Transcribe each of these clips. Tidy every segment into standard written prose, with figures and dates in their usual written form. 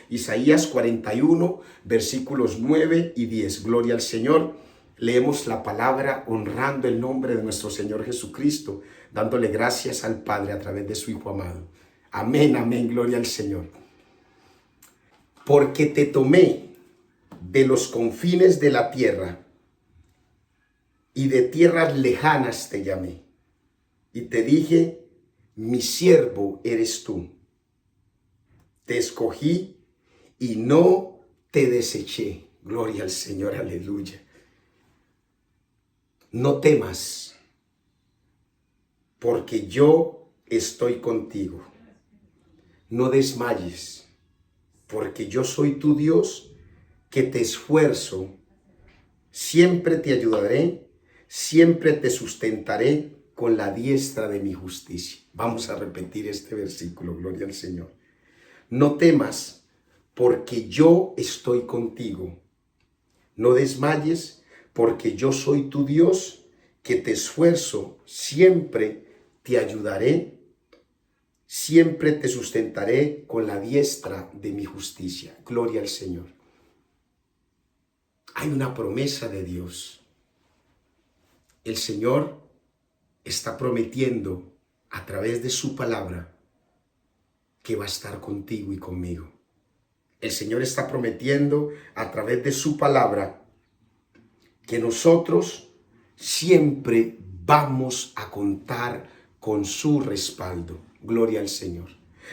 Isaías 41, versículos 9 y 10. Gloria al Señor. Leemos la palabra honrando el nombre de nuestro Señor Jesucristo, dándole gracias al Padre a través de su Hijo amado. Amén, amén, gloria al Señor. Porque te tomé de los confines de la tierra y de tierras lejanas te llamé. Y te dije, mi siervo eres tú. Te escogí y no te deseché. Gloria al Señor, aleluya. No temas, porque yo estoy contigo. No desmayes, porque yo soy tu Dios, que te esfuerzo. Siempre te ayudaré, siempre te sustentaré con la diestra de mi justicia. Vamos a repetir este versículo, gloria al Señor. No temas, porque yo estoy contigo. No desmayes, porque yo soy tu Dios, que te esfuerzo, siempre te ayudaré, siempre te sustentaré con la diestra de mi justicia. Gloria al Señor. Hay una promesa de Dios. El Señor está prometiendo a través de su palabra que va a estar contigo y conmigo. El Señor está prometiendo a través de su palabra que nosotros siempre vamos a contar con su respaldo. Gloria al Señor.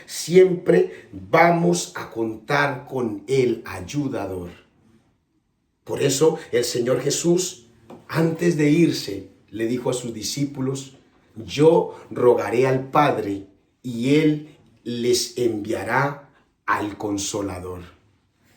Siempre vamos a contar con el ayudador. Por eso el Señor Jesús, antes de irse, le dijo a sus discípulos, yo rogaré al Padre y Él les enviará al Consolador,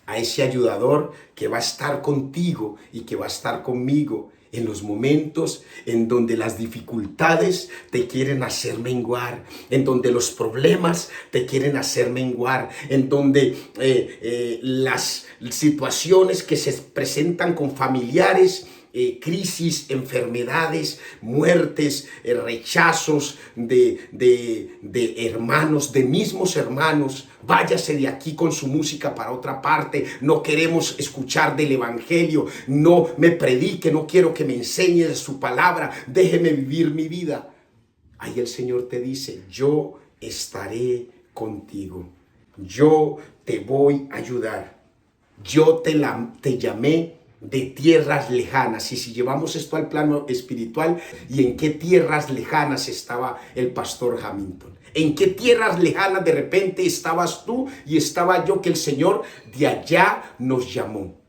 a ese ayudador que va a estar contigo y que va a estar conmigo en los momentos en donde las dificultades te quieren hacer menguar, en donde los problemas te quieren hacer menguar, en donde las situaciones que se presentan con familiares, crisis, enfermedades, muertes, rechazos de hermanos, de mismos hermanos. Váyase de aquí con su música para otra parte. No queremos escuchar del evangelio. No me predique, no quiero que me enseñe de su palabra. Déjeme vivir mi vida. Ahí el Señor te dice, yo estaré contigo. Yo te voy a ayudar. Yo te llamé de tierras lejanas. Y si llevamos esto al plano espiritual, ¿y en qué tierras lejanas estaba el pastor Hamilton? ¿En qué tierras lejanas de repente estabas tú y estaba yo, que el Señor de allá nos llamó?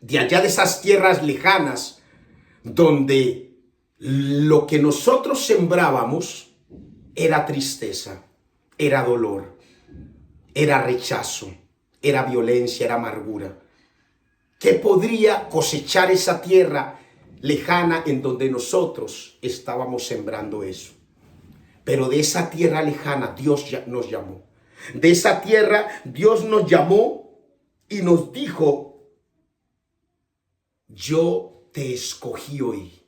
De allá, de esas tierras lejanas donde lo que nosotros sembrábamos era tristeza, era dolor, era rechazo, era violencia, era amargura. ¿Qué podría cosechar esa tierra lejana en donde nosotros estábamos sembrando eso? Pero de esa tierra lejana Dios ya nos llamó. De esa tierra Dios nos llamó y nos dijo, yo te escogí hoy.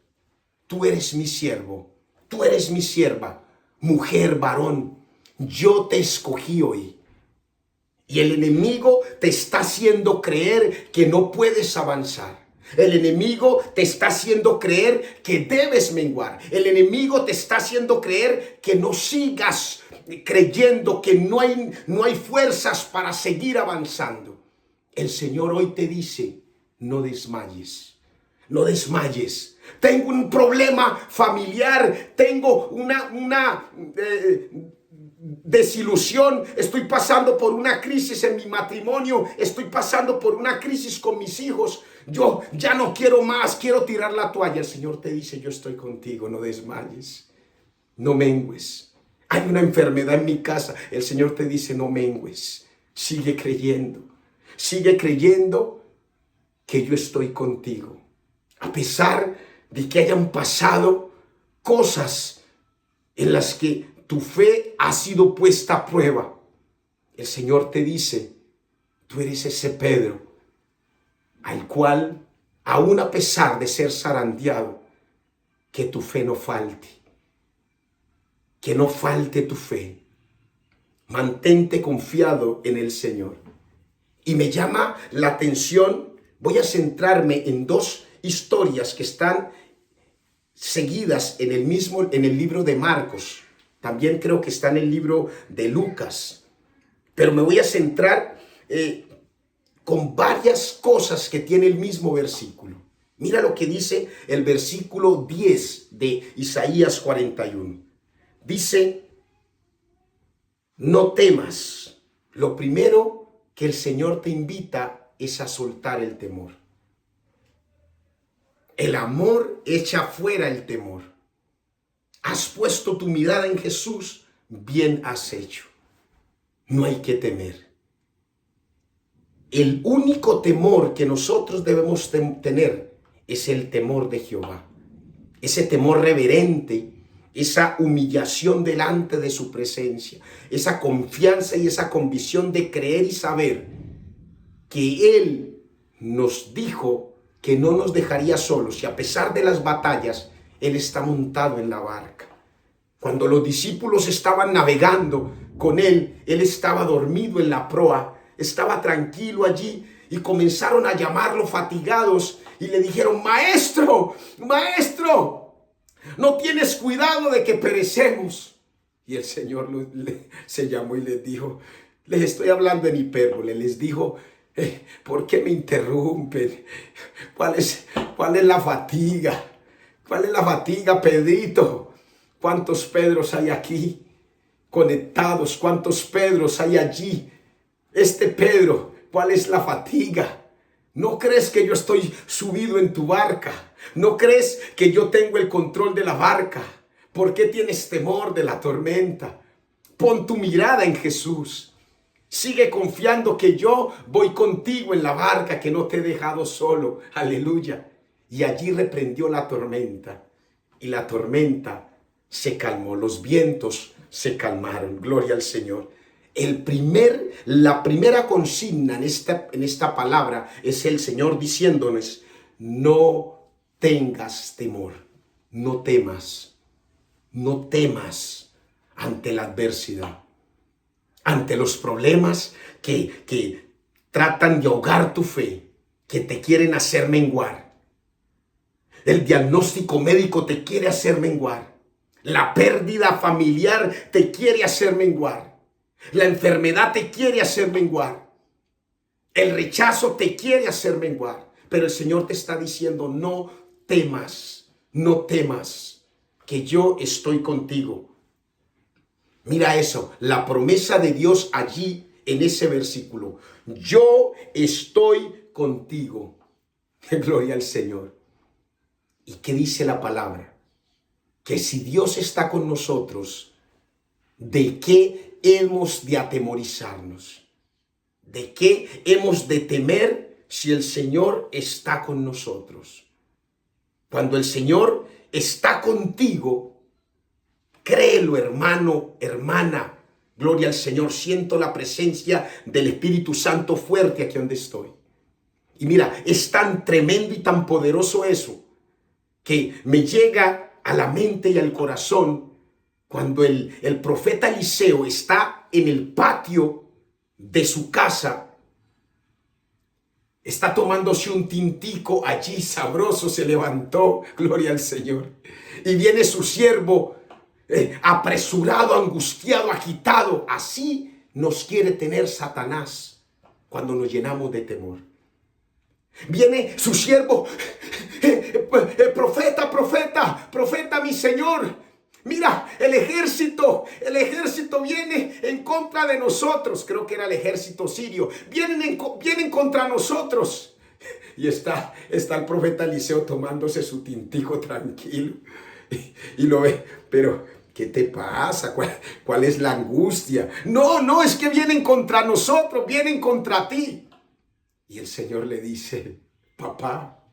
Tú eres mi siervo, tú eres mi sierva, mujer, varón. Yo te escogí hoy. Y el enemigo te está haciendo creer que no puedes avanzar. El enemigo te está haciendo creer que debes menguar. El enemigo te está haciendo creer que no sigas creyendo, que no hay fuerzas para seguir avanzando. El Señor hoy te dice, no desmayes, no desmayes. Tengo un problema familiar, tengo una desilusión, estoy pasando por una crisis en mi matrimonio, estoy pasando por una crisis con mis hijos, yo ya no quiero más, quiero tirar la toalla. El Señor te dice, yo estoy contigo, no desmayes, no mengues. Hay una enfermedad en mi casa, el Señor te dice, no mengues, sigue creyendo que yo estoy contigo. A pesar de que hayan pasado cosas en las que tu fe ha sido puesta a prueba, el Señor te dice, tú eres ese Pedro, al cual, aún a pesar de ser zarandeado, que tu fe no falte, que no falte tu fe. Mantente confiado en el Señor. Y me llama la atención, voy a centrarme en dos historias que están seguidas en el libro de Marcos. También creo que está en el libro de Lucas. Pero me voy a centrar con varias cosas que tiene el mismo versículo. Mira lo que dice el versículo 10 de Isaías 41. Dice, no temas. Lo primero que el Señor te invita es a soltar el temor. El amor echa fuera el temor. Has puesto tu mirada en Jesús, bien has hecho. No hay que temer. El único temor que nosotros debemos tener es el temor de Jehová. Ese temor reverente, esa humillación delante de su presencia, esa confianza y esa convicción de creer y saber que Él nos dijo que no nos dejaría solos y a pesar de las batallas, Él está montado en la barca. Cuando los discípulos estaban navegando con Él, Él estaba dormido en la proa, estaba tranquilo allí y comenzaron a llamarlo fatigados y le dijeron, maestro, maestro, ¿no tienes cuidado de que perecemos? Y el Señor se llamó y les dijo, les estoy hablando en hipérbole, les dijo, ¿por qué me interrumpen? ¿Cuál es la fatiga? ¿Cuál es la fatiga, Pedrito? ¿Cuántos Pedros hay aquí conectados? ¿Cuántos Pedros hay allí? Pedro, ¿cuál es la fatiga? ¿No crees que yo estoy subido en tu barca? ¿No crees que yo tengo el control de la barca? ¿Por qué tienes temor de la tormenta? Pon tu mirada en Jesús. Sigue confiando que yo voy contigo en la barca, que no te he dejado solo. Aleluya. Y allí reprendió la tormenta. Y la tormenta se calmó. Los vientos se calmaron. Gloria al Señor. La primera consigna en esta palabra es el Señor diciéndonos, no tengas temor, no temas ante la adversidad, ante los problemas que tratan de ahogar tu fe, que te quieren hacer menguar. El diagnóstico médico te quiere hacer menguar. La pérdida familiar te quiere hacer menguar. La enfermedad te quiere hacer menguar. El rechazo te quiere hacer menguar. Pero el Señor te está diciendo, no temas, que yo estoy contigo. Mira eso, la promesa de Dios allí en ese versículo. Yo estoy contigo. Gloria al Señor. ¿Y qué dice la palabra? Que si Dios está con nosotros, ¿de qué hemos de atemorizarnos? ¿De qué hemos de temer si el Señor está con nosotros? Cuando el Señor está contigo, créelo, hermano, hermana. Gloria al Señor. Siento la presencia del Espíritu Santo fuerte aquí donde estoy. Y mira, es tan tremendo y tan poderoso eso que me llega a la mente y al corazón cuando el profeta Eliseo está en el patio de su casa, está tomándose un tintico allí sabroso, se levantó, gloria al Señor, y viene su siervo apresurado, angustiado, agitado. Así nos quiere tener Satanás cuando nos llenamos de temor. Viene su siervo, profeta, mi Señor. Mira, el ejército viene en contra de nosotros. Creo que era el ejército sirio. Vienen contra nosotros. Y está el profeta Eliseo tomándose su tintico tranquilo. Y lo ve, pero ¿qué te pasa? ¿Cuál es la angustia? No, es que vienen contra nosotros, vienen contra ti. Y el Señor le dice, papá,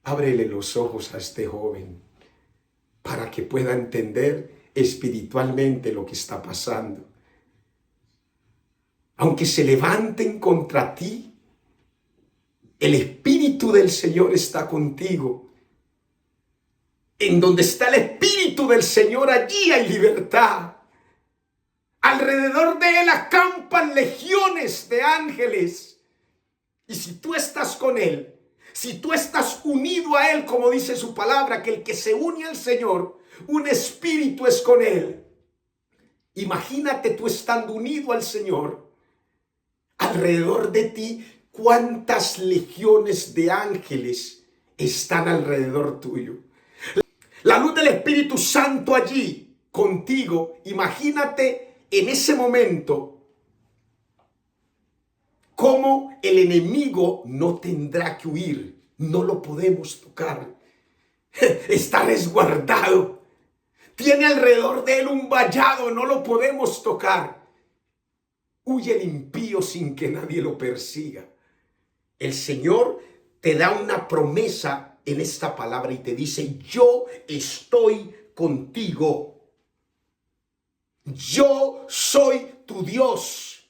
ábrele los ojos a este joven para que pueda entender espiritualmente lo que está pasando. Aunque se levanten contra ti, el Espíritu del Señor está contigo. En donde está el Espíritu del Señor, allí hay libertad. Alrededor de él acampan legiones de ángeles. Y si tú estás con él, si tú estás unido a él, como dice su palabra, que el que se une al Señor, un espíritu es con él. Imagínate tú estando unido al Señor, alrededor de ti, cuántas legiones de ángeles están alrededor tuyo. La luz del Espíritu Santo allí contigo. Imagínate en ese momento cómo el enemigo no tendrá que huir. No lo podemos tocar. Está resguardado. Tiene alrededor de él un vallado. No lo podemos tocar. Huye el impío sin que nadie lo persiga. El Señor te da una promesa en esta palabra y te dice: yo estoy contigo. Yo soy tu Dios.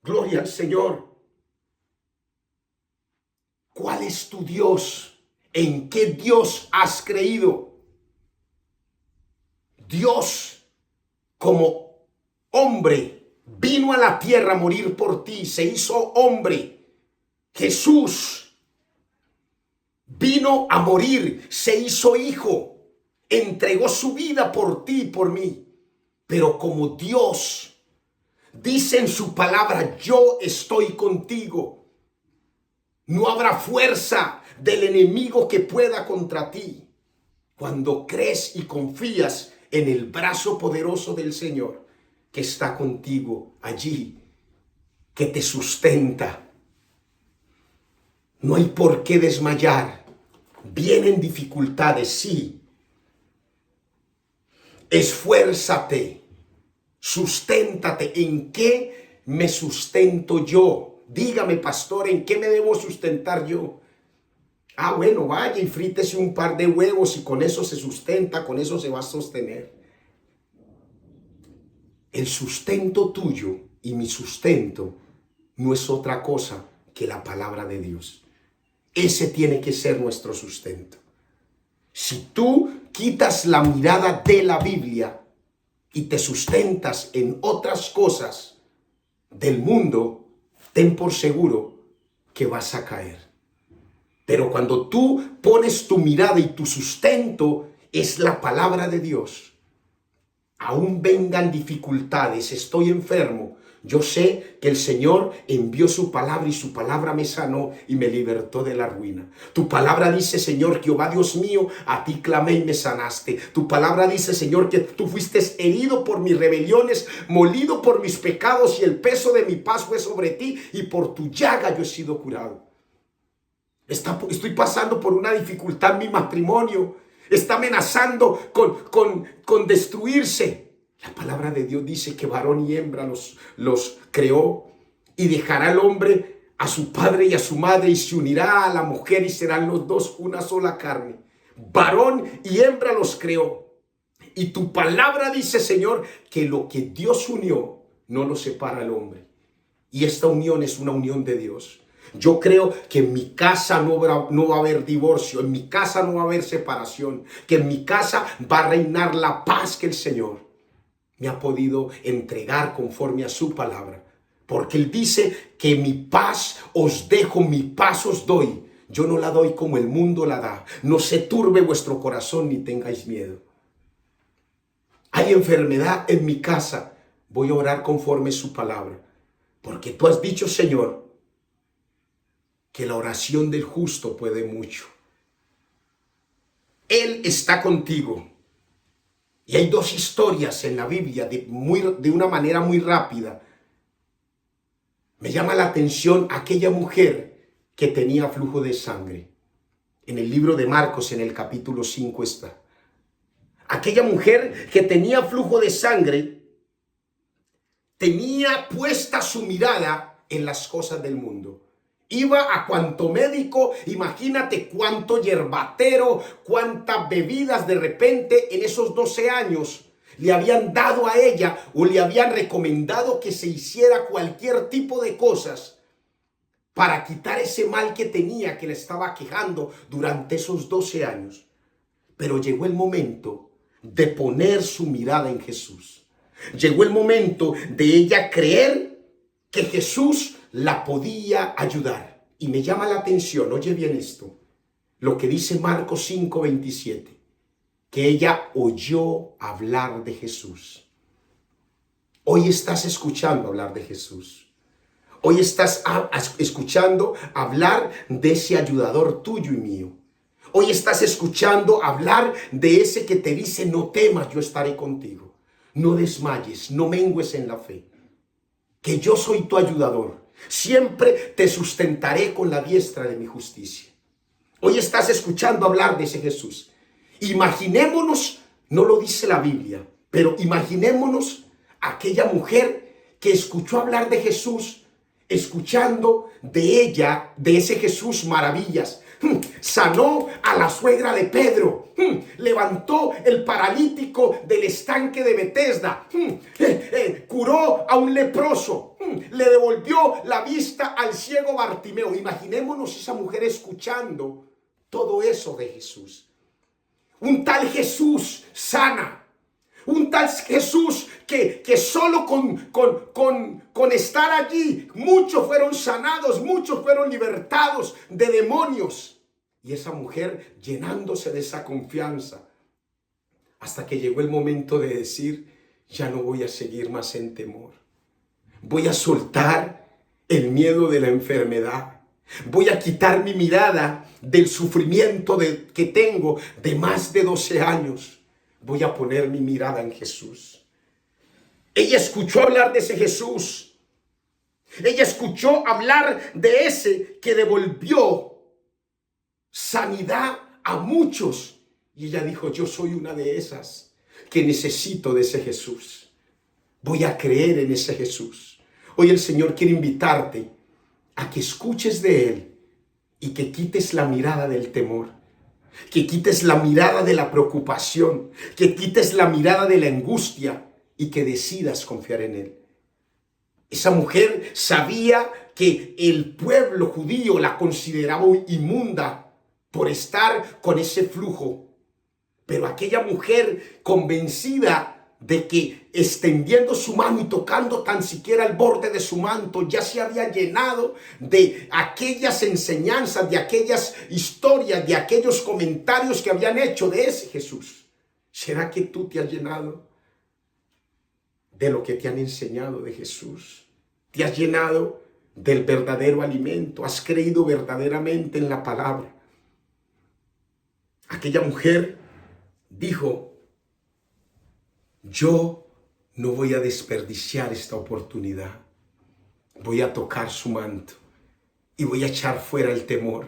Gloria al Señor. ¿Cuál es tu Dios? ¿En qué Dios has creído? Dios, como hombre, vino a la tierra a morir por ti, se hizo hombre. Jesús vino a morir, se hizo hijo, entregó su vida por ti y por mí. Pero como Dios dice en su palabra: yo estoy contigo. No habrá fuerza del enemigo que pueda contra ti. Cuando crees y confías en el brazo poderoso del Señor, que está contigo allí, que te sustenta. No hay por qué desmayar. Vienen dificultades, sí. Esfuérzate, susténtate. ¿En qué me sustento yo? Dígame, pastor, ¿en qué me debo sustentar yo? Bueno, vaya y frítese un par de huevos y con eso se sustenta, con eso se va a sostener. El sustento tuyo y mi sustento no es otra cosa que la palabra de Dios. Ese tiene que ser nuestro sustento. Si tú quitas la mirada de la Biblia y te sustentas en otras cosas del mundo, ten por seguro que vas a caer. Pero cuando tú pones tu mirada y tu sustento es la palabra de Dios, aún vengan dificultades, estoy enfermo, yo sé que el Señor envió su palabra y su palabra me sanó y me libertó de la ruina. Tu palabra dice, Señor, Jehová Dios mío, a ti clamé y me sanaste. Tu palabra dice, Señor, que tú fuiste herido por mis rebeliones, molido por mis pecados y el peso de mi paz fue sobre ti y por tu llaga yo he sido curado. Estoy pasando por una dificultad en mi matrimonio. Está amenazando con destruirse. La palabra de Dios dice que varón y hembra los creó, y dejará el hombre a su padre y a su madre y se unirá a la mujer y serán los dos una sola carne. Varón y hembra los creó. Y tu palabra dice, Señor, que lo que Dios unió no lo separa el hombre. Y esta unión es una unión de Dios. Yo creo que en mi casa no va a haber divorcio, en mi casa no va a haber separación, que en mi casa va a reinar la paz que el Señor me ha podido entregar conforme a su palabra. Porque Él dice que mi paz os dejo, mi paz os doy. Yo no la doy como el mundo la da. No se turbe vuestro corazón ni tengáis miedo. Hay enfermedad en mi casa. Voy a orar conforme a su palabra. Porque tú has dicho, Señor, que la oración del justo puede mucho. Él está contigo. Y hay dos historias en la Biblia de una manera muy rápida. Me llama la atención aquella mujer que tenía flujo de sangre. En el libro de Marcos, en el capítulo 5 está. Aquella mujer que tenía flujo de sangre tenía puesta su mirada en las cosas del mundo. Iba a cuanto médico, imagínate cuánto yerbatero, cuántas bebidas de repente en esos 12 años le habían dado a ella o le habían recomendado que se hiciera cualquier tipo de cosas para quitar ese mal que tenía, que le estaba quejando durante esos 12 años. Pero llegó el momento de poner su mirada en Jesús. Llegó el momento de ella creer que Jesús la podía ayudar. Y me llama la atención, oye bien esto, lo que dice Marcos 5:27, que ella oyó hablar de Jesús. Hoy estás escuchando hablar de Jesús. Hoy estás escuchando hablar de ese ayudador tuyo y mío. Hoy estás escuchando hablar de ese que te dice: no temas, yo estaré contigo. No desmayes, no mengues en la fe. Que yo soy tu ayudador. Siempre te sustentaré con la diestra de mi justicia. Hoy estás escuchando hablar de ese Jesús. Imaginémonos, no lo dice la Biblia, pero imaginémonos aquella mujer que escuchó hablar de Jesús, escuchando de ella, de ese Jesús, maravillas. Sanó a la suegra de Pedro, levantó el paralítico del estanque de Betesda, curó a un leproso, le devolvió la vista al ciego Bartimeo. Imaginémonos esa mujer escuchando todo eso de Jesús. Un tal Jesús sana. Un tal Jesús que solo con estar allí, muchos fueron sanados, muchos fueron libertados de demonios. Y esa mujer llenándose de esa confianza, hasta que llegó el momento de decir: ya no voy a seguir más en temor. Voy a soltar el miedo de la enfermedad. Voy a quitar mi mirada del sufrimiento que tengo de más de 12 años. Voy a poner mi mirada en Jesús. Ella escuchó hablar de ese Jesús. Ella escuchó hablar de ese que devolvió sanidad a muchos. Y ella dijo: yo soy una de esas que necesito de ese Jesús. Voy a creer en ese Jesús. Hoy el Señor quiere invitarte a que escuches de Él y que quites la mirada del temor. Que quites la mirada de la preocupación, que quites la mirada de la angustia y que decidas confiar en Él. Esa mujer sabía que el pueblo judío la consideraba inmunda por estar con ese flujo. Pero aquella mujer convencida de que extendiendo su mano y tocando tan siquiera el borde de su manto, ya se había llenado de aquellas enseñanzas, de aquellas historias, de aquellos comentarios que habían hecho de ese Jesús. ¿Será que tú te has llenado de lo que te han enseñado de Jesús? ¿Te has llenado del verdadero alimento? ¿Has creído verdaderamente en la palabra? Aquella mujer dijo: yo no voy a desperdiciar esta oportunidad. Voy a tocar su manto y voy a echar fuera el temor.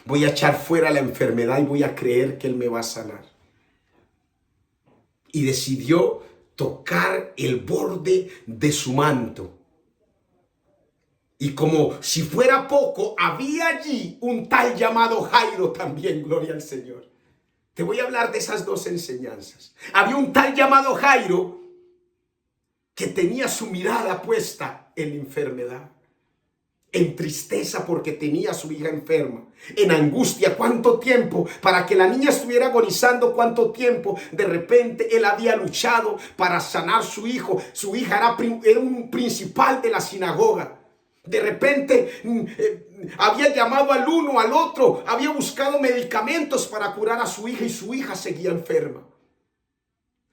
Voy a echar fuera la enfermedad y voy a creer que Él me va a sanar. Y decidió tocar el borde de su manto. Y como si fuera poco, había allí un tal llamado Jairo también, gloria al Señor. Te voy a hablar de esas dos enseñanzas. Había un tal llamado Jairo que tenía su mirada puesta en la enfermedad, en tristeza porque tenía a su hija enferma, en angustia. ¿Cuánto tiempo para que la niña estuviera agonizando? ¿Cuánto tiempo de repente él había luchado para sanar su hijo? Su hija era un principal de la sinagoga. De repente había llamado al uno, al otro, había buscado medicamentos para curar a su hija y su hija seguía enferma.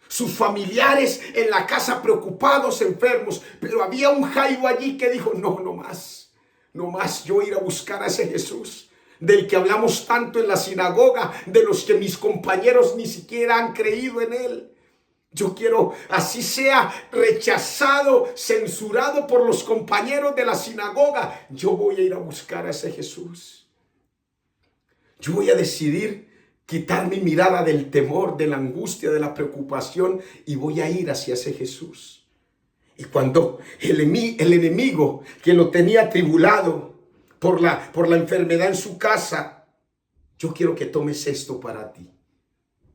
Sus familiares en la casa preocupados, enfermos, pero había un Jairo allí que dijo: no más yo ir a buscar a ese Jesús del que hablamos tanto en la sinagoga, de los que mis compañeros ni siquiera han creído en Él. Yo quiero, así sea rechazado, censurado por los compañeros de la sinagoga, yo voy a ir a buscar a ese Jesús. Yo voy a decidir quitar mi mirada del temor, de la angustia, de la preocupación y voy a ir hacia ese Jesús. Y cuando el enemigo que lo tenía atribulado por la enfermedad en su casa, yo quiero que tomes esto para ti.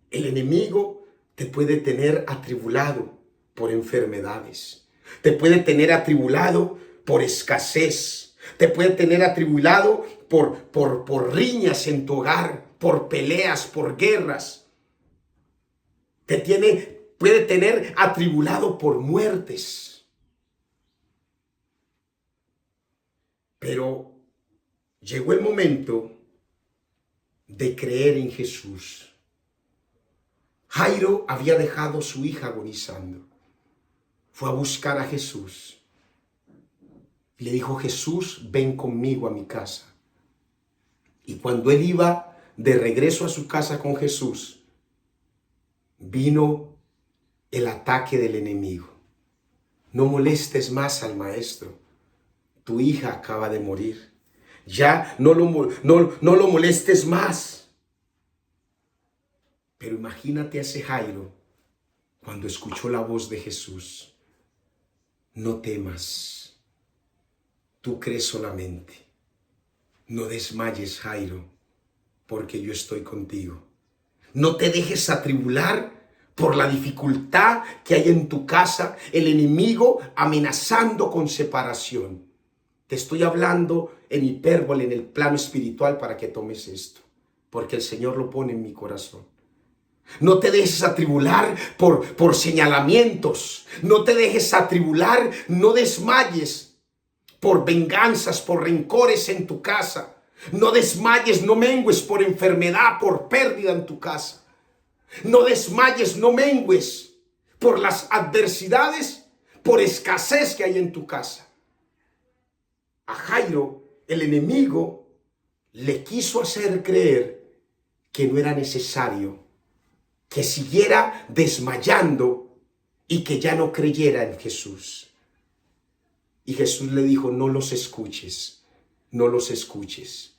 El enemigo te puede tener atribulado por enfermedades. Te puede tener atribulado por escasez. Te puede tener atribulado por riñas en tu hogar, por peleas, por guerras. Te tiene puede tener atribulado por muertes. Pero llegó el momento de creer en Jesús. Jairo había dejado a su hija agonizando. Fue a buscar a Jesús. Le dijo: Jesús, ven conmigo a mi casa. Y cuando él iba de regreso a su casa con Jesús, vino el ataque del enemigo. No molestes más al maestro. Tu hija acaba de morir. Ya no lo molestes más. Pero imagínate a ese Jairo cuando escuchó la voz de Jesús. No temas. Tú crees solamente. No desmayes, Jairo, porque yo estoy contigo. No te dejes atribular por la dificultad que hay en tu casa, el enemigo amenazando con separación. Te estoy hablando en hipérbole, en el plano espiritual, para que tomes esto, porque el Señor lo pone en mi corazón. No te dejes atribular por señalamientos. No te dejes atribular, no desmayes por venganzas, por rencores en tu casa. No desmayes, no mengues por enfermedad, por pérdida en tu casa. No desmayes, no mengues por las adversidades, por escasez que hay en tu casa. A Jairo, el enemigo le quiso hacer creer que no era necesario, que siguiera desmayando y que ya no creyera en Jesús. Y Jesús le dijo: no los escuches, no los escuches.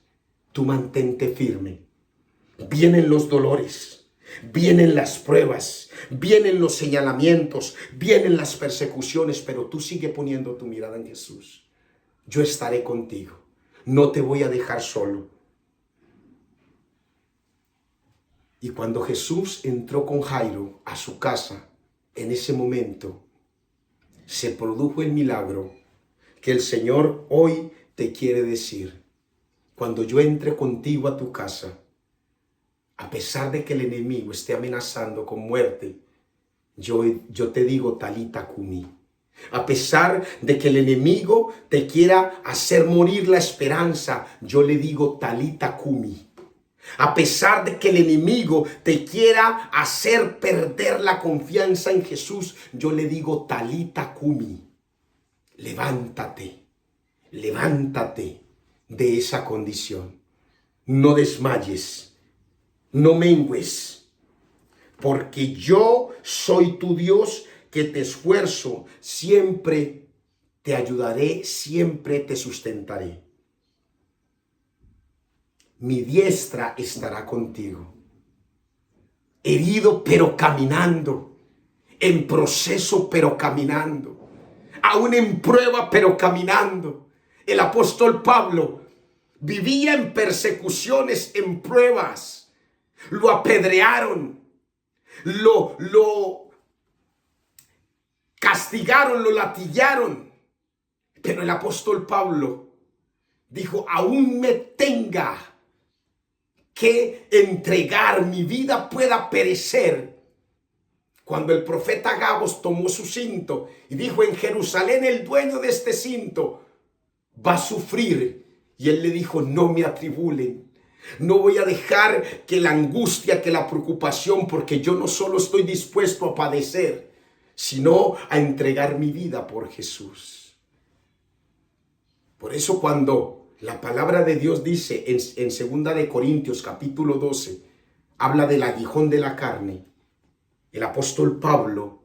Tú mantente firme. Vienen los dolores, vienen las pruebas, vienen los señalamientos, vienen las persecuciones, pero tú sigue poniendo tu mirada en Jesús. Yo estaré contigo, no te voy a dejar solo. Y cuando Jesús entró con Jairo a su casa, en ese momento se produjo el milagro que el Señor hoy te quiere decir. Cuando yo entre contigo a tu casa, a pesar de que el enemigo esté amenazando con muerte, yo te digo talita cumi. A pesar de que el enemigo te quiera hacer morir la esperanza, yo le digo talita cumi. A pesar de que el enemigo te quiera hacer perder la confianza en Jesús, yo le digo talita cumi. Levántate, levántate de esa condición. No desmayes, no mengues, porque yo soy tu Dios que te esfuerzo, siempre te ayudaré, siempre te sustentaré. Mi diestra estará contigo. Herido pero caminando, en proceso pero caminando, aún en prueba pero caminando. El apóstol Pablo vivía en persecuciones, en pruebas. Lo apedrearon, lo castigaron, lo latigaron. Pero el apóstol Pablo dijo: aún me tenga que entregar, mi vida pueda perecer. Cuando el profeta Agabos tomó su cinto y dijo: en Jerusalén el dueño de este cinto va a sufrir. Y él le dijo: no me atribulen. No voy a dejar que la angustia, que la preocupación, porque yo no solo estoy dispuesto a padecer, sino a entregar mi vida por Jesús. Por eso cuando la palabra de Dios dice en 2 de Corintios capítulo 12, habla del aguijón de la carne. El apóstol Pablo,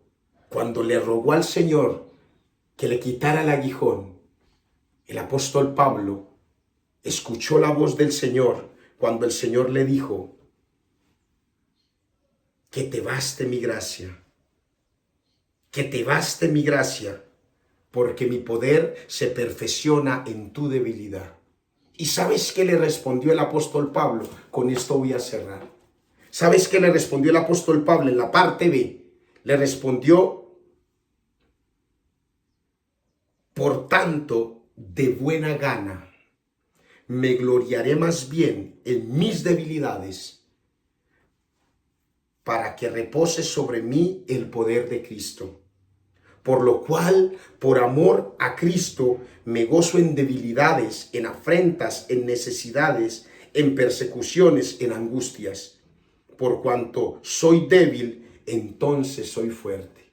cuando le rogó al Señor que le quitara el aguijón, el apóstol Pablo escuchó la voz del Señor cuando el Señor le dijo: que te baste mi gracia, que te baste mi gracia, porque mi poder se perfecciona en tu debilidad. ¿Y sabes qué le respondió el apóstol Pablo? Con esto voy a cerrar. ¿Sabes qué le respondió el apóstol Pablo en la parte B? Le respondió: por tanto, de buena gana, me gloriaré más bien en mis debilidades, para que repose sobre mí el poder de Cristo. Por lo cual, por amor a Cristo, me gozo en debilidades, en afrentas, en necesidades, en persecuciones, en angustias. Por cuanto soy débil, entonces soy fuerte.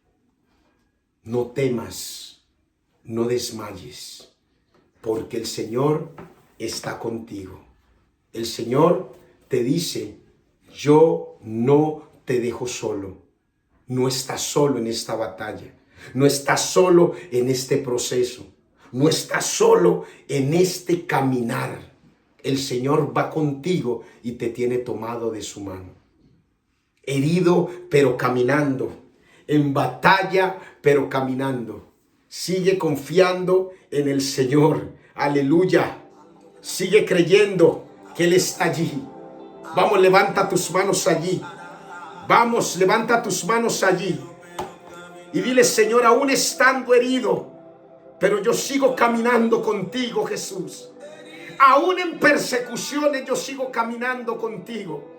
No temas, no desmayes, porque el Señor está contigo. El Señor te dice: yo no te dejo solo. No estás solo en esta batalla. No estás solo en este proceso. No estás solo en este caminar. El Señor va contigo y te tiene tomado de su mano. Herido, pero caminando. En batalla, pero caminando. Sigue confiando en el Señor. Aleluya. Sigue creyendo que Él está allí. Vamos, levanta tus manos allí. Vamos, levanta tus manos allí. Y dile: Señor, aún estando herido, pero yo sigo caminando contigo, Jesús. Aún en persecuciones yo sigo caminando contigo.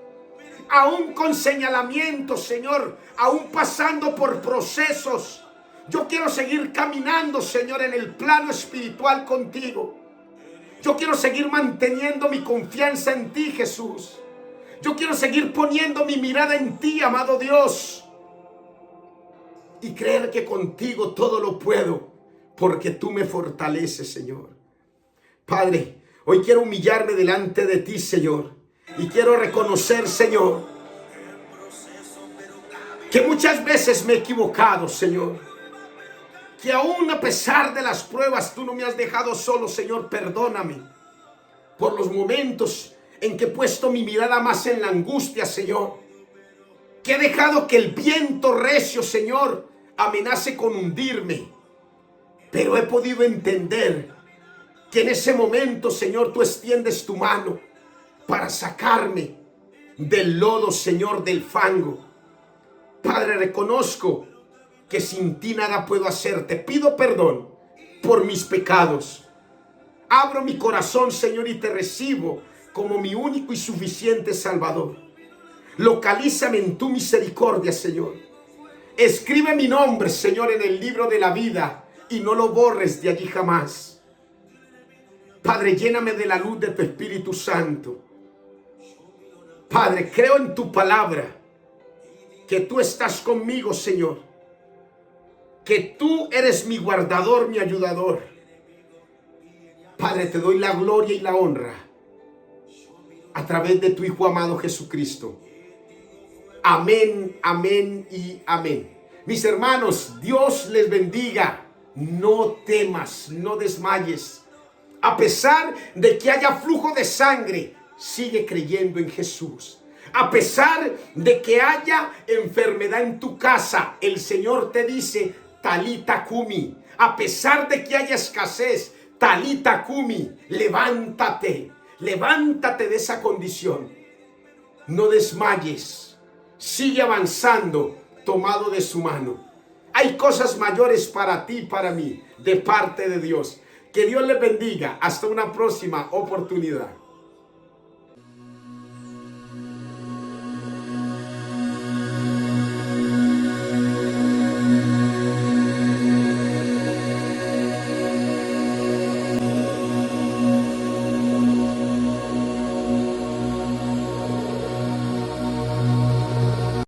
Aún con señalamientos, Señor, aún pasando por procesos, yo quiero seguir caminando, Señor, en el plano espiritual contigo. Yo quiero seguir manteniendo mi confianza en ti, Jesús. Yo quiero seguir poniendo mi mirada en ti, amado Dios. Y creer que contigo todo lo puedo, porque tú me fortaleces, Señor. Padre, hoy quiero humillarme delante de ti, Señor. Y quiero reconocer, Señor, que muchas veces me he equivocado, Señor. Que aún a pesar de las pruebas, tú no me has dejado solo, Señor. Perdóname por los momentos en que he puesto mi mirada más en la angustia, Señor. Que he dejado que el viento recio, Señor, amenace con hundirme. Pero he podido entender que en ese momento, Señor, tú extiendes tu mano para sacarme del lodo, Señor, del fango. Padre, reconozco que sin ti nada puedo hacer. Te pido perdón por mis pecados. Abro mi corazón, Señor, y te recibo como mi único y suficiente Salvador. Localízame en tu misericordia, Señor. Escribe mi nombre, Señor, en el libro de la vida y no lo borres de allí jamás. Padre, lléname de la luz de tu Espíritu Santo. Padre, creo en tu palabra, que tú estás conmigo, Señor. Que tú eres mi guardador, mi ayudador. Padre, te doy la gloria y la honra a través de tu Hijo amado Jesucristo. Amén, amén y amén. Mis hermanos, Dios les bendiga. No temas, no desmayes. A pesar de que haya flujo de sangre, sigue creyendo en Jesús. A pesar de que haya enfermedad en tu casa, el Señor te dice: Talita Kumi. A pesar de que haya escasez, Talita Kumi, levántate. Levántate de esa condición. No desmayes. Sigue avanzando, tomado de su mano. Hay cosas mayores para ti y para mí, de parte de Dios. Que Dios les bendiga. Hasta una próxima oportunidad.